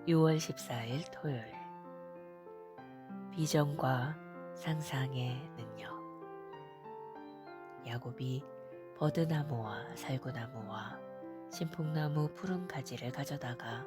6월 14일 토요일. 비전과 상상의 능력. 야곱이 버드나무와 살구나무와 신풍나무 푸른 가지를 가져다가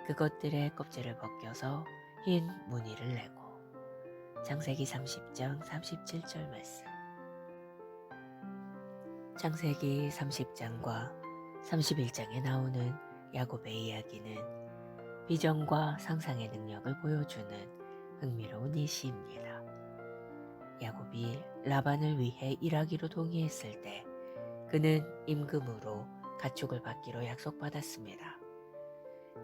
그것들의 껍질을 벗겨서 흰 무늬를 내고. 창세기 30장 37절 말씀. 창세기 30장과 31장에 나오는 야곱의 이야기는 비전과 상상의 능력을 보여주는 흥미로운 예시입니다. 야곱이 라반을 위해 일하기로 동의했을 때 그는 임금으로 가축을 받기로 약속받았습니다.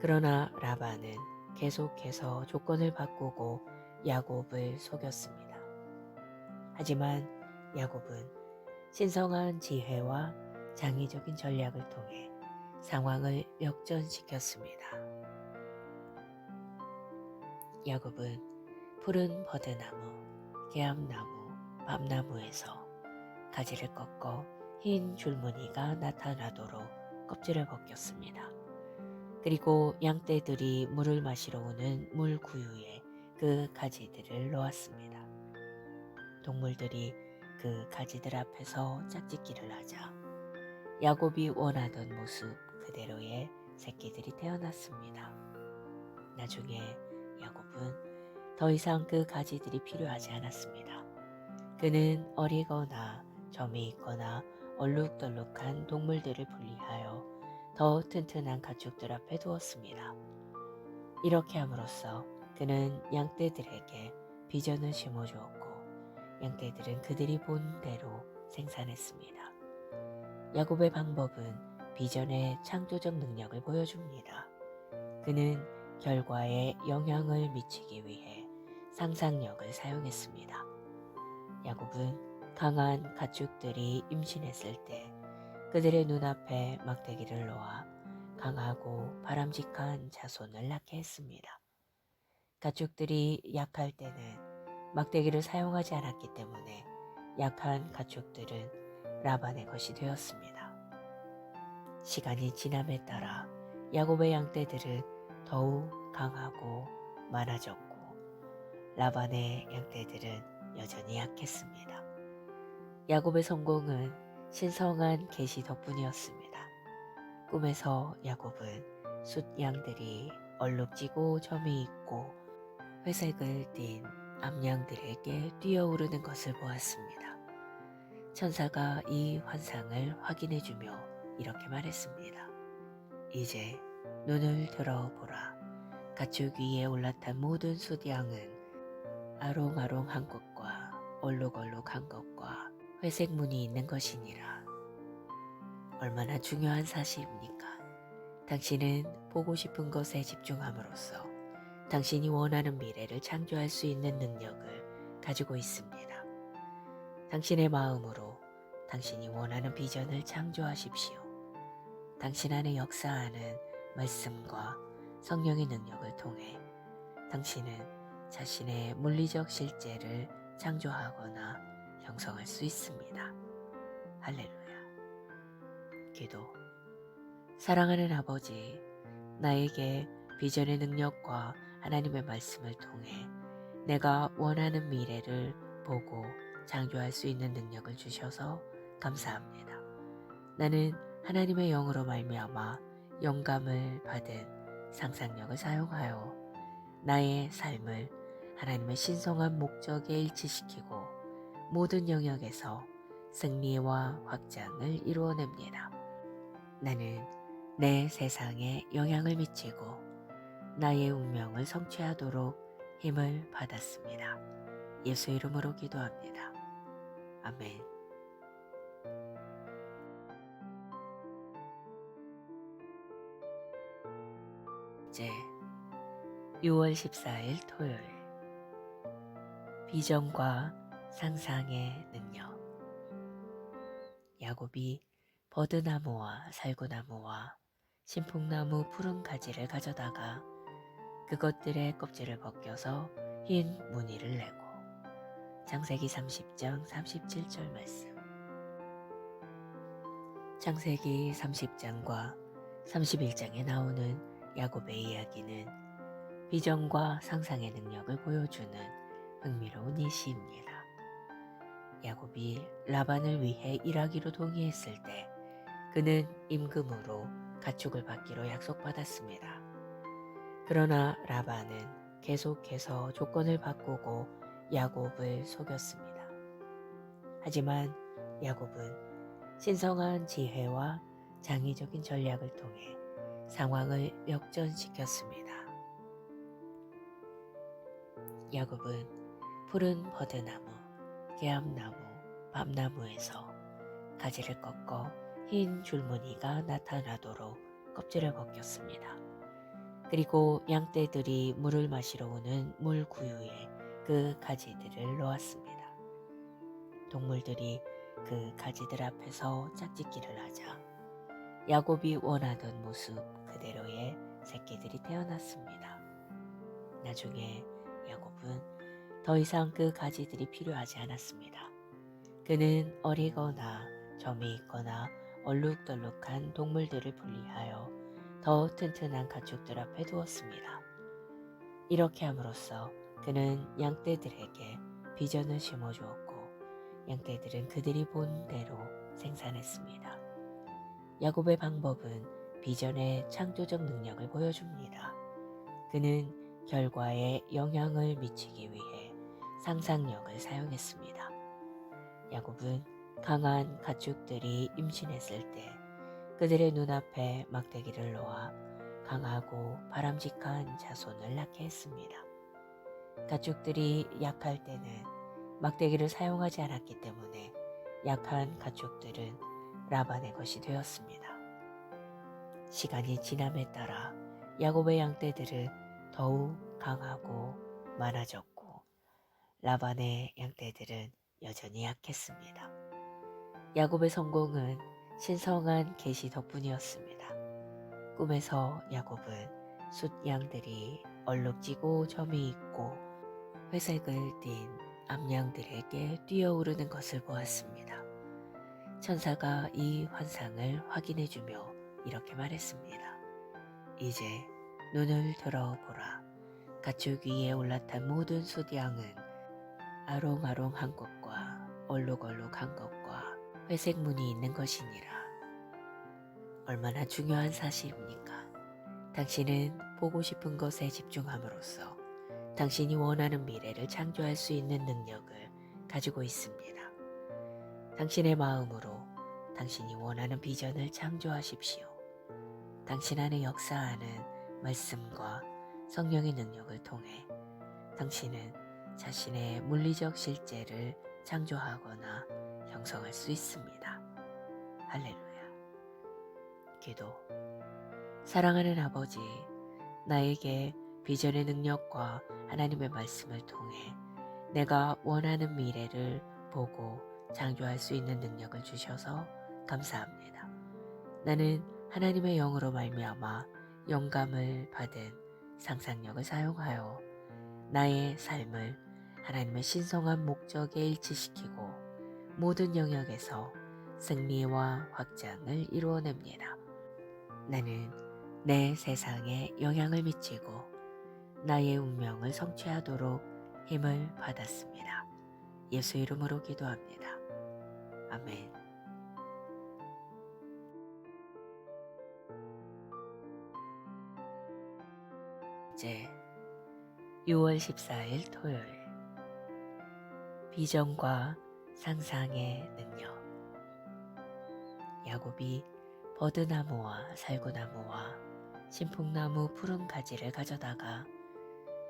그러나 라반은 계속해서 조건을 바꾸고 야곱을 속였습니다. 하지만 야곱은 신성한 지혜와 장의적인 전략을 통해 상황을 역전시켰습니다. 야곱은 푸른 버드나무, 개암나무, 밤나무에서 가지를 꺾어 흰 줄무늬가 나타나도록 껍질을 벗겼습니다. 그리고 양떼들이 물을 마시러 오는 물구유에 그 가지들을 놓았습니다. 동물들이 그 가지들 앞에서 짝짓기를 하자 야곱이 원하던 모습 그대로의 새끼들이 태어났습니다. 나중에 야곱은 더 이상 그 가지들이 필요하지 않았습니다. 그는 어리거나 점이 있거나 얼룩덜룩한 동물들을 분리하여 더 튼튼한 가축들 앞에 두었습니다. 이렇게 함으로써 그는 양떼들에게 비전을 심어주었고 양떼들은 그들이 본 대로 생산했습니다. 야곱의 방법은 비전의 창조적 능력을 보여줍니다. 그는 결과에 영향을 미치기 위해 상상력을 사용했습니다. 야곱은 강한 가축들이 임신했을 때 그들의 눈앞에 막대기를 놓아 강하고 바람직한 자손을 낳게 했습니다. 가축들이 약할 때는 막대기를 사용하지 않았기 때문에 약한 가축들은 라반의 것이 되었습니다. 시간이 지남에 따라 야곱의 양떼들은 더욱 강하고 많아졌고 라반의 양떼들은 여전히 약했습니다. 야곱의 성공은 신성한 계시 덕분이었습니다. 꿈에서 야곱은 숫양들이 얼룩지고 점이 있고 회색을 띤 암양들에게 뛰어오르는 것을 보았습니다. 천사가 이 환상을 확인해주며 이렇게 말했습니다. 이제 눈을 들어보라. 가축 위에 올라탄 모든 숫양은 아롱아롱한 것과 얼룩얼룩한 것과 회색 무늬 있는 것이니라. 얼마나 중요한 사실입니까? 당신은 보고 싶은 것에 집중함으로써 당신이 원하는 미래를 창조할 수 있는 능력을 가지고 있습니다. 당신의 마음으로 당신이 원하는 비전을 창조하십시오. 당신 안에 역사하는 말씀과 성령의 능력을 통해 당신은 자신의 물리적 실제를 창조하거나 형성할 수 있습니다. 할렐루야. 기도. 사랑하는 아버지, 나에게 비전의 능력과 하나님의 말씀을 통해 내가 원하는 미래를 보고 창조할 수 있는 능력을 주셔서 감사합니다. 나는 하나님의 영으로 말미암아 영감을 받은 상상력을 사용하여 나의 삶을 하나님의 신성한 목적에 일치시키고 모든 영역에서 승리와 확장을 이루어냅니다. 나는 내 세상에 영향을 미치고 나의 운명을 성취하도록 힘을 받았습니다. 예수 이름으로 기도합니다. 아멘. 이제 6월 14일 토요일. 비전과 상상의 능력. 야곱이 버드나무와 살구나무와 신풍나무 푸른 가지를 가져다가 그것들의 껍질을 벗겨서 흰 무늬를 내고. 창세기 30장 37절 말씀. 창세기 30장과 31장에 나오는 야곱의 이야기는 비전과 상상의 능력을 보여주는 흥미로운 예시입니다. 야곱이 라반을 위해 일하기로 동의했을 때 그는 임금으로 가축을 받기로 약속받았습니다. 그러나 라반은 계속해서 조건을 바꾸고 야곱을 속였습니다. 하지만 야곱은 신성한 지혜와 장의적인 전략을 통해 상황을 역전시켰습니다. 야곱은 푸른 버드나무, 개암나무, 밤나무에서 가지를 꺾어 흰 줄무늬가 나타나도록 껍질을 벗겼습니다. 그리고 양떼들이 물을 마시러 오는 물구유에 그 가지들을 놓았습니다. 동물들이 그 가지들 앞에서 짝짓기를 하자 야곱이 원하던 모습 그대로의 새끼들이 태어났습니다. 나중에 야곱은 더 이상 그 가지들이 필요하지 않았습니다. 그는 어리거나 점이 있거나 얼룩덜룩한 동물들을 분리하여 더 튼튼한 가축들 앞에 두었습니다. 이렇게 함으로써 그는 양떼들에게 비전을 심어주었고 양떼들은 그들이 본 대로 생산했습니다. 야곱의 방법은 비전의 창조적 능력을 보여줍니다. 그는 결과에 영향을 미치기 위해 상상력을 사용했습니다. 야곱은 강한 가축들이 임신했을 때 그들의 눈앞에 막대기를 놓아 강하고 바람직한 자손을 낳게 했습니다. 가축들이 약할 때는 막대기를 사용하지 않았기 때문에 약한 가축들은 라반의 것이 되었습니다. 시간이 지남에 따라 야곱의 양떼들은 더욱 강하고 많아졌고 라반의 양떼들은 여전히 약했습니다. 야곱의 성공은 신성한 계시 덕분이었습니다. 꿈에서 야곱은 숫양들이 얼룩지고 점이 있고 회색을 띤 암양들에게 뛰어오르는 것을 보았습니다. 천사가 이 환상을 확인해주며 이렇게 말했습니다. 이제 눈을 들어보라. 가축 위에 올라탄 모든 숫양은 아롱아롱한 것과 얼룩얼룩한 것과 회색 무늬 있는 것이니라. 얼마나 중요한 사실입니까? 당신은 보고 싶은 것에 집중함으로써 당신이 원하는 미래를 창조할 수 있는 능력을 가지고 있습니다. 당신의 마음으로 당신이 원하는 비전을 창조하십시오. 당신 안에 역사하는 말씀과 성령의 능력을 통해 당신은 자신의 물리적 실제를 창조하거나 형성할 수 있습니다. 할렐루야. 기도. 사랑하는 아버지, 나에게 비전의 능력과 하나님의 말씀을 통해 내가 원하는 미래를 보고 창조할 수 있는 능력을 주셔서 감사합니다. 나는 하나님의 영으로 말미암아 영감을 받은 상상력을 사용하여 나의 삶을 하나님의 신성한 목적에 일치시키고 모든 영역에서 승리와 확장을 이루어냅니다. 나는 내 세상에 영향을 미치고 나의 운명을 성취하도록 힘을 받았습니다. 예수 이름으로 기도합니다. 아멘. 이제 6월 14일 토요일 비전과 상상의 능력. 야곱이 버드나무와 살구나무와 신풍나무 푸른 가지를 가져다가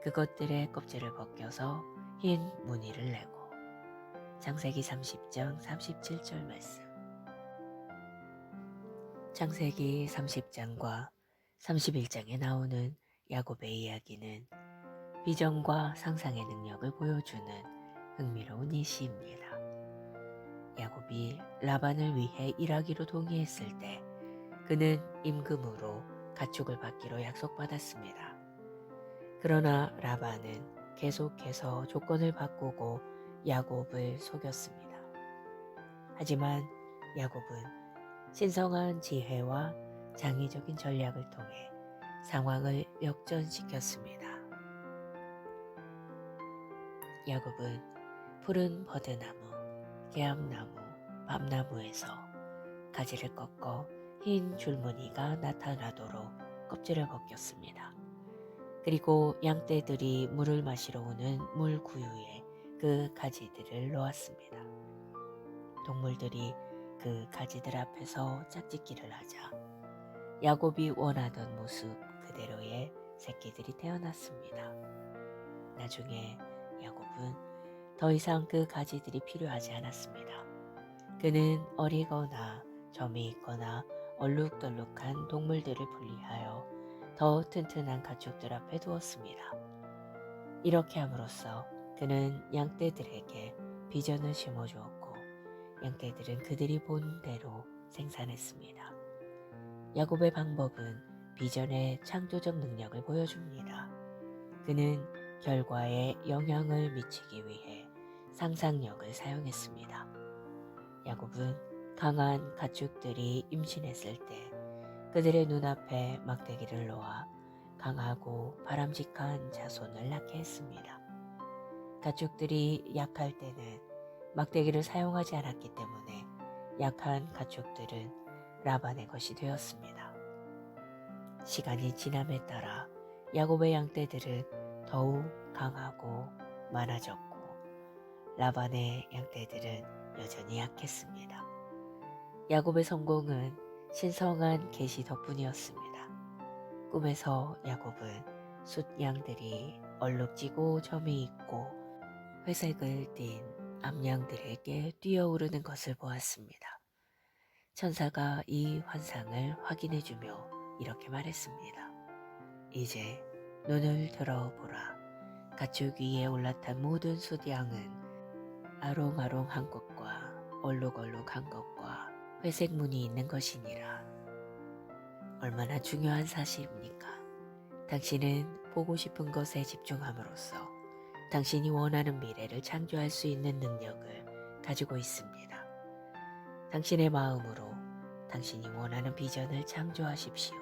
그것들의 껍질을 벗겨서 흰 무늬를 내고. 창세기 30장 37절 말씀. 창세기 30장과 31장에 나오는 야곱의 이야기는 비전과 상상의 능력을 보여주는 흥미로운 예시입니다. 야곱이 라반을 위해 일하기로 동의했을 때 그는 임금으로 가축을 받기로 약속받았습니다. 그러나 라반은 계속해서 조건을 바꾸고 야곱을 속였습니다. 하지만 야곱은 신성한 지혜와 장의적인 전략을 통해 상황을 역전시켰습니다. 야곱은 푸른 버드나무, 계암나무, 밤나무에서 가지를 꺾어 흰 줄무늬가 나타나도록 껍질을 벗겼습니다. 그리고 양떼들이 물을 마시러 오는 물구유에 그 가지들을 놓았습니다. 동물들이 그 가지들 앞에서 짝짓기를 하자 야곱이 원하던 모습 그대로의 새끼들이 태어났습니다. 나중에 야곱은 더 이상 그 가지들이 필요하지 않았습니다. 그는 어리거나 점이 있거나 얼룩덜룩한 동물들을 분리하여 더 튼튼한 가축들 앞에 두었습니다. 이렇게 함으로써 그는 양떼들에게 비전을 심어주었고 양떼들은 그들이 본 대로 생산했습니다. 야곱의 방법은 비전의 창조적 능력을 보여줍니다. 그는 결과에 영향을 미치기 위해 상상력을 사용했습니다. 야곱은 강한 가축들이 임신했을 때 그들의 눈앞에 막대기를 놓아 강하고 바람직한 자손을 낳게 했습니다. 가축들이 약할 때는 막대기를 사용하지 않았기 때문에 약한 가축들은 라반의 것이 되었습니다. 시간이 지남에 따라 야곱의 양떼들은 더욱 강하고 많아졌고 라반의 양떼들은 여전히 약했습니다. 야곱의 성공은 신성한 계시 덕분이었습니다. 꿈에서 야곱은 숫양들이 얼룩지고 점이 있고 회색을 띤 암양들에게 뛰어오르는 것을 보았습니다. 천사가 이 환상을 확인해주며 이렇게 말했습니다. 이제 눈을 들어보라. 가축 위에 올라탄 모든 숫양은 아롱아롱한 것과 얼룩얼룩한 것과 회색 무늬 있는 것이니라. 얼마나 중요한 사실입니까? 당신은 보고 싶은 것에 집중함으로써 당신이 원하는 미래를 창조할 수 있는 능력을 가지고 있습니다. 당신의 마음으로 당신이 원하는 비전을 창조하십시오.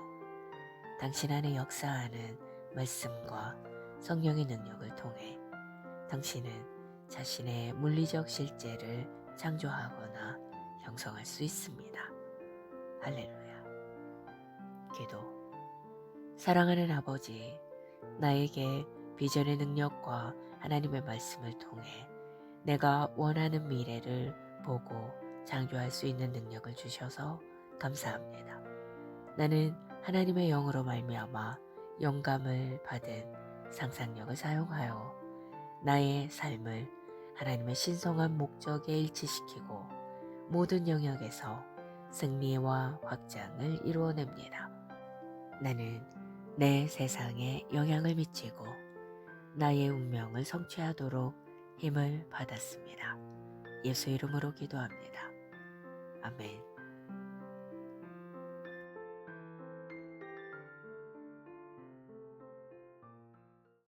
당신 안에 역사하는 말씀과 성령의 능력을 통해 당신은 자신의 물리적 실제를 창조하거나 형성할 수 있습니다. 할렐루야. 기도. 사랑하는 아버지, 나에게 비전의 능력과 하나님의 말씀을 통해 내가 원하는 미래를 보고 창조할 수 있는 능력을 주셔서 감사합니다. 나는 하나님의 영으로 말미암아 영감을 받은 상상력을 사용하여 나의 삶을 하나님의 신성한 목적에 일치시키고 모든 영역에서 승리와 확장을 이루어냅니다. 나는 내 세상에 영향을 미치고 나의 운명을 성취하도록 힘을 받았습니다. 예수 이름으로 기도합니다. 아멘.